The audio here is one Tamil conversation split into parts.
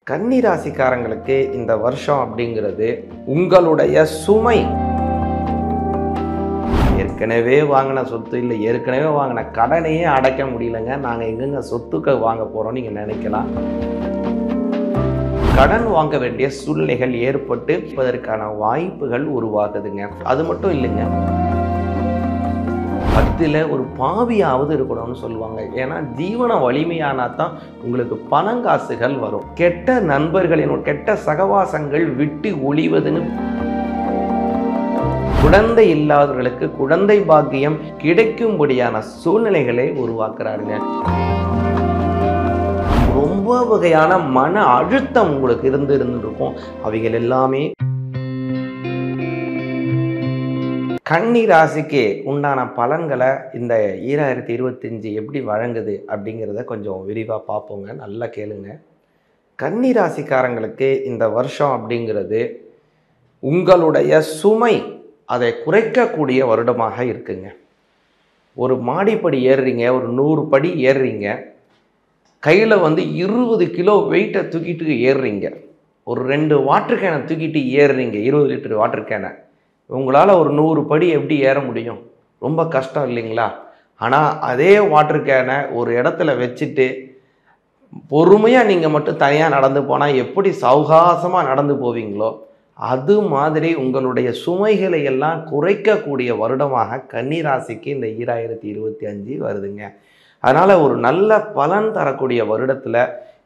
கன்னி ராசிக்காரங்களுக்கு இந்த வருஷம் அப்படிங்கிறது உங்களுடைய சுமை. ஏற்கனவே வாங்கின சொத்து இல்லை, ஏற்கனவே வாங்கின கடனையே அடைக்க முடியலங்க, நாங்கள் எங்கெங்க சொத்துக்கள் வாங்க போகிறோம் நீங்கள் நினைக்கலாம். கடன் வாங்க வேண்டிய சூழ்நிலைகள் ஏற்பட்டு அதற்கான வாய்ப்புகள் உருவாகுதுங்க. அது மட்டும் இல்லைங்க, 10ல் ஒரு பாவியாவது இருக்கணும்னு சொல்லுவாங்க. ஏன்னா ஜீவன வலிமையானா தான் உங்களுக்கு பணங்காசுகள் வரும். கெட்ட நண்பர்களின் கெட்ட சகவாசங்கள் விட்டு ஒளிவதுன்னு, குழந்தை இல்லாதவர்களுக்கு குழந்தை பாக்கியம் கிடைக்கும்படியான சூழ்நிலைகளை உருவாக்குறாருங்க. ரொம்ப வகையான மன அழுத்தம் உங்களுக்கு இருந்திருக்கும். அவைகள் எல்லாமே கன்னி ராசிக்கு உண்டான பலன்களை இந்த 2025 எப்படி வழங்குது அப்படிங்கிறத கொஞ்சம் விரிவாக பார்ப்போங்க. நல்லா கேளுங்க. கன்னி ராசிக்காரங்களுக்கு இந்த வருஷம் அப்படிங்கிறது உங்களுடைய சுமை அதை குறைக்கக்கூடிய வருடமாக இருக்குங்க. ஒரு மாடிப்படி ஏறுறீங்க, ஒரு 100 படி ஏறுறீங்க, கையில் 20 கிலோ வெயிட்டை தூக்கிட்டு ஏறுறீங்க, ஒரு 2 வாட்டர் கேனை தூக்கிட்டு ஏறுறீங்க, 20 லிட்டர் வாட்டர் கேனை. உங்களால் ஒரு 100 படி எப்படி ஏற முடியும்? ரொம்ப கஷ்டம் இல்லைங்களா? ஆனால் அதே வாட்டர் கேனை ஒரு இடத்துல வச்சுட்டு பொறுமையாக நீங்கள் மட்டும் தனியாக நடந்து போனால் எப்படி சௌகாசமாக நடந்து போவீங்களோ அது மாதிரி உங்களுடைய சுமைகளை எல்லாம் குறைக்கக்கூடிய வருடமாக கன்னி ராசிக்கு இந்த 2025 வருதுங்க. அதனால் ஒரு நல்ல பலன் தரக்கூடிய வருடத்தில்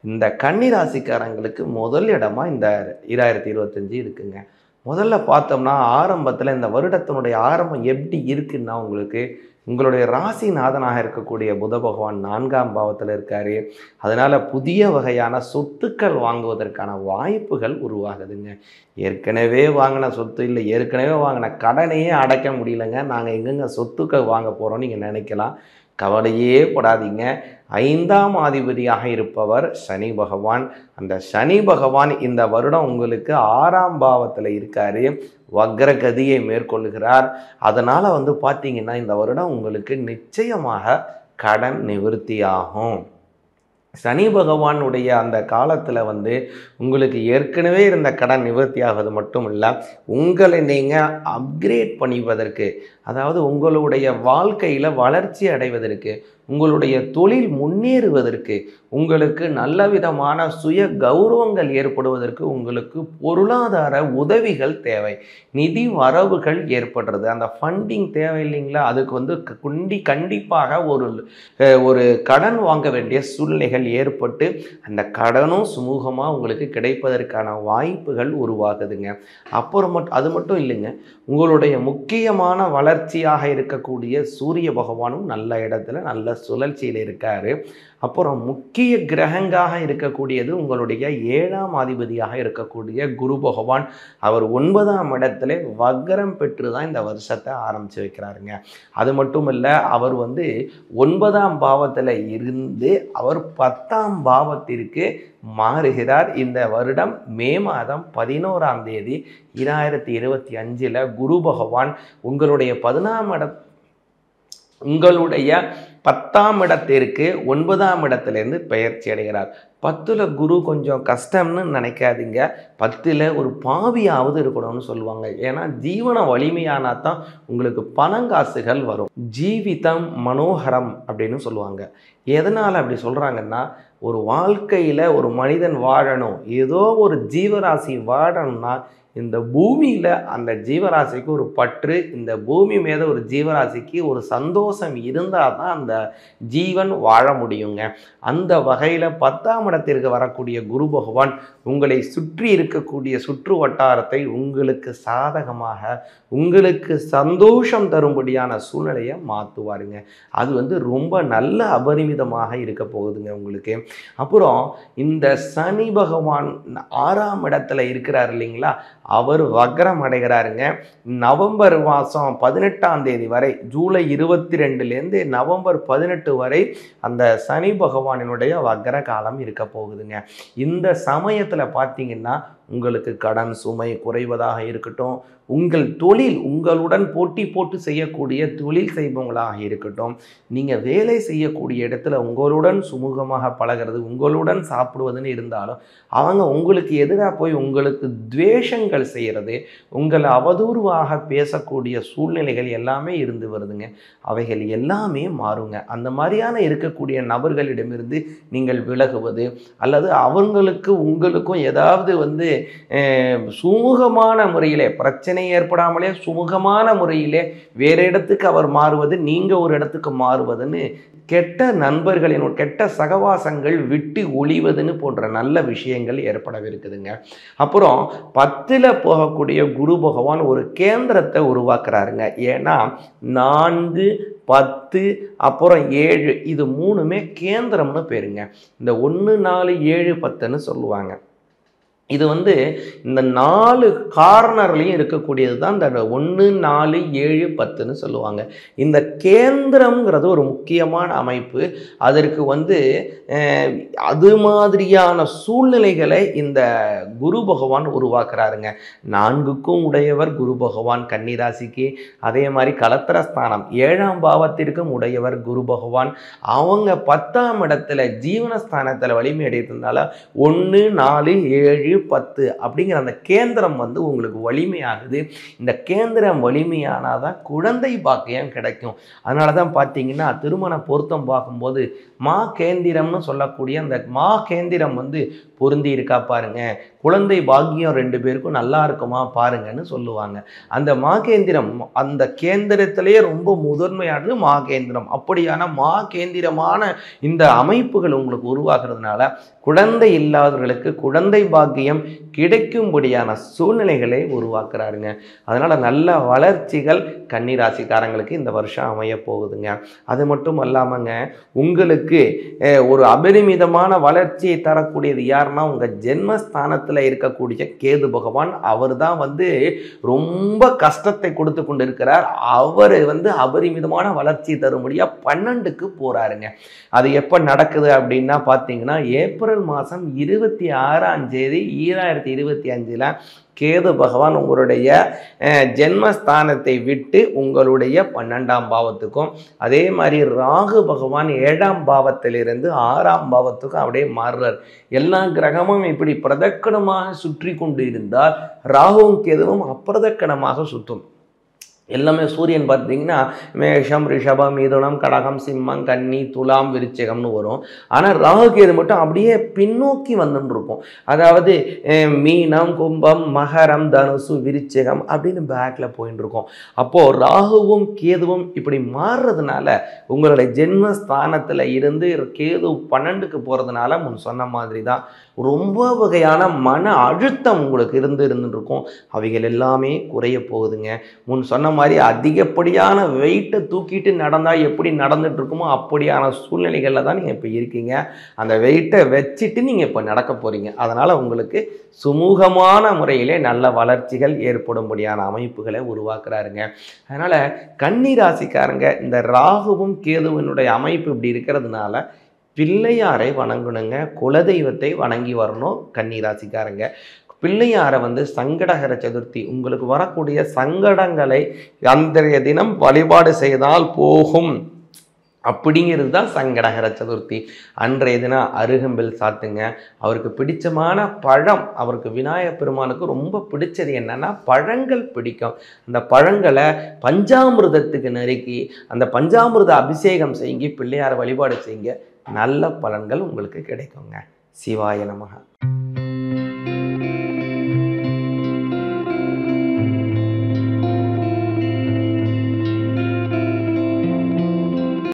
இந்த கன்னி ராசிக்காரங்களுக்கு முதல் இடமா இந்த 2025 இருக்குங்க. முதல்ல பார்த்தோம்னா ஆரம்பத்தில் இந்த வருடத்தினுடைய ஆரம்பம் எப்படி இருக்குன்னா, உங்களுடைய ராசிநாதனாக இருக்கக்கூடிய புத பகவான் 4ஆம் பாவத்தில் இருக்கார். அதனால் புதிய வகையான சொத்துக்கள் வாங்குவதற்கான வாய்ப்புகள் உருவாகுதுங்க. ஏற்கனவே வாங்கின சொத்து இல்லை, ஏற்கனவே வாங்கின கடனையே அடைக்க முடியலங்க, நாங்கள் எங்கெங்க சொத்துக்கள் வாங்க போகிறோம் நீங்கள் நினைக்கலாம். கவலையே படாதீங்க. 5ஆம் அதிபதியாக இருப்பவர் சனி பகவான். அந்த சனி பகவான் இந்த வருடம் உங்களுக்கு 6ஆம் பாவத்தில் இருக்கார், வக்ரகதியை மேற்கொள்கிறார். அதனால் பார்த்தீங்கன்னா இந்த வருடம் உங்களுக்கு நிச்சயமாக கடன் நிவர்த்தி ஆகும். சனி பகவானுடைய அந்த காலத்தில் உங்களுக்கு ஏற்கனவே இருந்த கடன் நிவர்த்தி ஆவது மட்டும் இல்லை, உங்களை நீங்கள் அப்கிரேட் பண்ணிப்பதற்கு, அதாவது உங்களுடைய வாழ்க்கையில் வளர்ச்சி அடைவதற்கு, உங்களுடைய தொழில் முன்னேறுவதற்கு, உங்களுக்கு நல்ல விதமான சுய கௌரவங்கள் ஏற்படுவதற்கு உங்களுக்கு பொருளாதார உதவிகள் தேவை, நிதி வரவுகள் ஏற்படுறது, அந்த ஃபண்டிங் தேவை இல்லைங்களா? அதுக்கு கண்டிப்பாக ஒரு கடன் வாங்க வேண்டிய சூழ்நிலைகள் ஏற்பட்டு அந்த கடனும் சுமூகமாக உங்களுக்கு கிடைப்பதற்கான வாய்ப்புகள் உருவாகுதுங்க. அது மட்டும் இல்லைங்க, உங்களுடைய முக்கியமான வளர்ச்சியாக இருக்கக்கூடிய சூரிய பகவானும் நல்ல இடத்துல நல்ல சுழற்சியில் இருக்காரு. அப்புறம் முக்கிய கிரகங்களாக இருக்கக்கூடியது உங்களுடைய 7ஆம் அதிபதியாக இருக்கக்கூடிய குரு பகவான். அவர் 9ஆம் இடத்துல வக்ரம் பெற்று தான் இந்த வருஷத்தை ஆரம்பித்து வைக்கிறாருங்க. அது மட்டும் இல்லை, அவர் 9ஆம் பாவத்தில் இருந்து அவர் 10ஆம் பாவத்திற்கு மாறுகிறார். இந்த வருடம் மே மாதம் 11ஆம் தேதி 2025 குரு பகவான் உங்களுடைய 10ஆம் இடத்திற்கு 9ஆம் இடத்திலிருந்து பெயர்ச்சி அடைகிறார். 10ல் குரு கொஞ்சம் கஷ்டம்னு நினைக்காதீங்க, 10ல் ஒரு பாவியாவது இருக்கணும்னு சொல்லுவாங்க. ஏன்னா ஜீவன வலிமையானா தான் உங்களுக்கு பணங்காசுகள் வரும். ஜீவிதம் மனோகரம் அப்படின்னு சொல்லுவாங்க. எதனால் அப்படி சொல்கிறாங்கன்னா, ஒரு வாழ்க்கையில் ஒரு மனிதன் வாழணும், ஏதோ ஒரு ஜீவராசி வாழணும்னா இந்த பூமியில் அந்த ஜீவராசிக்கு ஒரு பற்று, இந்த பூமி மீது ஒரு ஜீவராசிக்கு ஒரு சந்தோஷம் இருந்தால் தான் அந்த ஜீவன் வாழ முடியுங்க. அந்த வகையில் 10ஆம் இடத்திற்கு வரக்கூடிய குரு பகவான் உங்களை சுற்றி இருக்கக்கூடிய சுற்று வட்டாரத்தை உங்களுக்கு சாதகமாக, உங்களுக்கு சந்தோஷம் தரும்படியான சூழ்நிலையை மாற்றுவாருங்க. அது ரொம்ப நல்ல அபரிமிதமாக இருக்க போகுதுங்க உங்களுக்கு. அப்புறம் இந்த சனி பகவான் 6ஆம் இடத்துல இருக்கிறார் இல்லைங்களா, அவர் வக்ரம் அடைகிறாருங்க. நவம்பர் மாதம் 18ஆம் தேதி வரை, ஜூலை 22லேருந்து நவம்பர் 18 வரை அந்த சனி பகவானினுடைய வக்ர காலம் இருக்க போகுதுங்க. இந்த சமயத்தில் பார்த்தீங்கன்னா உங்களுக்கு கடன் சுமை குறைவதாக இருக்கட்டும், உங்கள் தொழில் உங்களுடன் போட்டி போட்டு செய்யக்கூடிய தொழில் செய்பவங்களாக இருக்கட்டும், நீங்கள் வேலை செய்யக்கூடிய இடத்துல உங்களுடன் சுமூகமாக பழகிறது, உங்களுடன் சாப்பிடுவதுன்னு இருந்தாலும் அவங்க உங்களுக்கு எதிராக போய் உங்களுக்கு துவேஷங்கள் செய்கிறது, உங்களை அவதூறுவாக பேசக்கூடிய சூழ்நிலைகள் எல்லாமே இருந்து வருதுங்க. அவைகள் எல்லாமே மாறுங்க. அந்த மாதிரியான இருக்கக்கூடிய நபர்களிடமிருந்து நீங்கள் விலகுவது, அல்லது அவங்களுக்கு உங்களுக்கும் ஏதாவது சுமூகமான முறையிலே பிரச்சனை ஏற்படாமலே சுமூகமான முறையிலே வேறு இடத்துக்கு அவர் மாறுவது, நீங்கள் ஒரு இடத்துக்கு மாறுவதுன்னு கெட்ட நண்பர்களின் கெட்ட சகவாசங்கள் விட்டு ஒழிவதுன்னு போன்ற நல்ல விஷயங்கள் ஏற்படவிருக்குதுங்க. அப்புறம் 10ல் போகக்கூடிய குரு பகவான் ஒரு கேந்திரத்தை உருவாக்குறாருங்க. ஏன்னா 4, 10 அப்புறம் 7 இது 3மே கேந்திரம்னு பேருங்க. இந்த 1, 4, 7, 10ன்னு சொல்லுவாங்க. இது இந்த 4 கார்னர்லையும் இருக்கக்கூடியது தான் இந்த 1, 4, 7, 10ன்னு சொல்லுவாங்க. இந்த கேந்திரம்ங்கிறது ஒரு முக்கியமான அமைப்பு. அதற்கு அது மாதிரியான சூழ்நிலைகளை இந்த குரு பகவான் உருவாக்குறாருங்க. 4க்கும் உடையவர் குரு பகவான் கன்னிராசிக்கு. அதே மாதிரி கலத்திரஸ்தானம் 7ஆம் பாவத்திற்கும் உடையவர் குரு பகவான். அவங்க 10ஆம் இடத்துல ஜீவனஸ்தானத்தில் வலிமை அடைகிறதுனால 1, 4, 7, 10 அப்படிங்கிற அந்த கேந்திரம் உங்களுக்கு வலிமையாகுது. இந்த கேந்திரம் வலிமையானால் தான் குழந்தை பாக்கியம் கிடைக்கும். அதனால தான் பார்த்தீங்கன்னா திருமண பொருத்தம் பார்க்கும்போது மா கேந்திரம்னு சொல்லக்கூடிய அந்த மா கேந்திரம் பொருந்தி இருக்கா பாருங்க, குழந்தை பாக்கியம் 2 பேருக்கும் நல்லா இருக்குமா பாருங்கன்னு சொல்லுவாங்க. அந்த மா கேந்திரம் அந்த கேந்திரத்திலேயே ரொம்ப முதன்மையானது மா கேந்திரம். அப்படியான மா கேந்திரமான இந்த அமைப்புகள் உங்களுக்கு உருவாக்குறதுனால குழந்தை இல்லாதவர்களுக்கு குழந்தை பாக்கியம் கிடைக்கும்படியான சூழ்நிலைகளை உருவாக்குறாருங்க. அதனால நல்ல வளர்ச்சிகள் கன்னிராசிக்காரங்களுக்கு இந்த வருஷம் அமைய போகுதுங்க. அது மட்டும் இல்லாமங்க, உங்களுக்கு ஒரு அபரிமிதமான வளர்ச்சியை தரக்கூடியது யாருன்னா உங்க ஜென்மஸ்தானத்தில் இருக்கக்கூடிய கேது பகவான். அவர் தான் ரொம்ப கஷ்டத்தை கொடுத்து கொண்டு இருக்கிறார். அவர் அபரிமிதமான வளர்ச்சி தரும்படியா 12க்கு போறாருங்க. அது எப்ப நடக்குது அப்படின்னா பார்த்தீங்கன்னா ஏப்ரல் மாதம் 26ஆம் தேதி 2025 கேது பகவான் உங்களுடைய ஜென்மஸ்தானத்தை விட்டு உங்களுடைய 12ஆம் பாவத்துக்கும், அதே மாதிரி ராகு பகவான் 7ஆம் பாவத்திலிருந்து 6ஆம் பாவத்துக்கும் அப்படியே மாறுறார். எல்லா கிரகமும் இப்படி பிரதக்கணமாக சுற்றி கொண்டு இருந்தால் ராகுவும் கேதுவும் அப்பிரதக்கணமாக சுற்றும். எல்லாமே சூரியன் பார்த்தீங்கன்னா மேஷம், ரிஷபம், மிதுனம், கடகம், சிம்மம், கன்னி, துலாம், விருச்சிகம்னு வரும். ஆனால் ராகு கேது மட்டும் அப்படியே பின்னோக்கி வந்துட்டு இருக்கும். அதாவது மீனம், கும்பம், மகரம், தனுசு, விருச்சிகம் அப்படின்னு பேக்கில் போயின்னு இருக்கும். அப்போது ராகுவும் கேதுவும் இப்படி மாறுறதுனால உங்களுடைய ஜென்மஸ்தானத்தில் இருந்து கேது 12க்கு போகிறதுனால முன் சொன்ன மாதிரி தான் ரொம்ப வகையான மன அழுத்தம் உங்களுக்கு இருந்துருக்கும். அவைகள் எல்லாமே குறைய போகுதுங்க. முன் சொன்ன மாதிரி அதிகப்படியான வெயிட்டை தூக்கிட்டு நடந்தால் எப்படி நடந்துட்டு இருக்குமோ அப்படியான சூழ்நிலைகளில் தான் நீங்கள் இப்போ இருக்கீங்க. அந்த வெயிட்டை வச்சுட்டு நீங்கள் இப்போ நடக்க போகிறீங்க. அதனால் உங்களுக்கு சுமூகமான முறையிலே நல்ல வளர்ச்சிகள் ஏற்படும்படியான அமைப்புகளை உருவாக்குறாருங்க. அதனால் கன்னி ராசிக்காரங்க இந்த ராகுவும் கேதுவினுடைய அமைப்பு இப்படி இருக்கிறதுனால பிள்ளையாரை வணங்கணுங்க. குலதெய்வத்தை வணங்கி வரணும் கன்னி ராசிக்காரங்க. பிள்ளையாரை சங்கடஹர சதுர்த்தி உங்களுக்கு வரக்கூடிய சங்கடங்களை அன்றைய தினம் வழிபாடு செய்தால் போகும் அப்படிங்கிறது தான் சங்கடஹர சதுர்த்தி. அன்றைய தினம் அருகம்பில் சாத்துங்க. அவருக்கு பிடிச்சமான பழம், அவருக்கு விநாயகப் பெருமானுக்கு ரொம்ப பிடிச்சது என்னன்னா பழங்கள் பிடிக்கும். அந்த பழங்களை பஞ்சாமிர்தத்துக்கு நறுக்கி அந்த பஞ்சாமிர்த அபிஷேகம் செய்யுங்க, பிள்ளையாரை வழிபாடு செய்யுங்க, நல்ல பலன்கள் உங்களுக்கு கிடைக்குங்க. சிவாய நமக.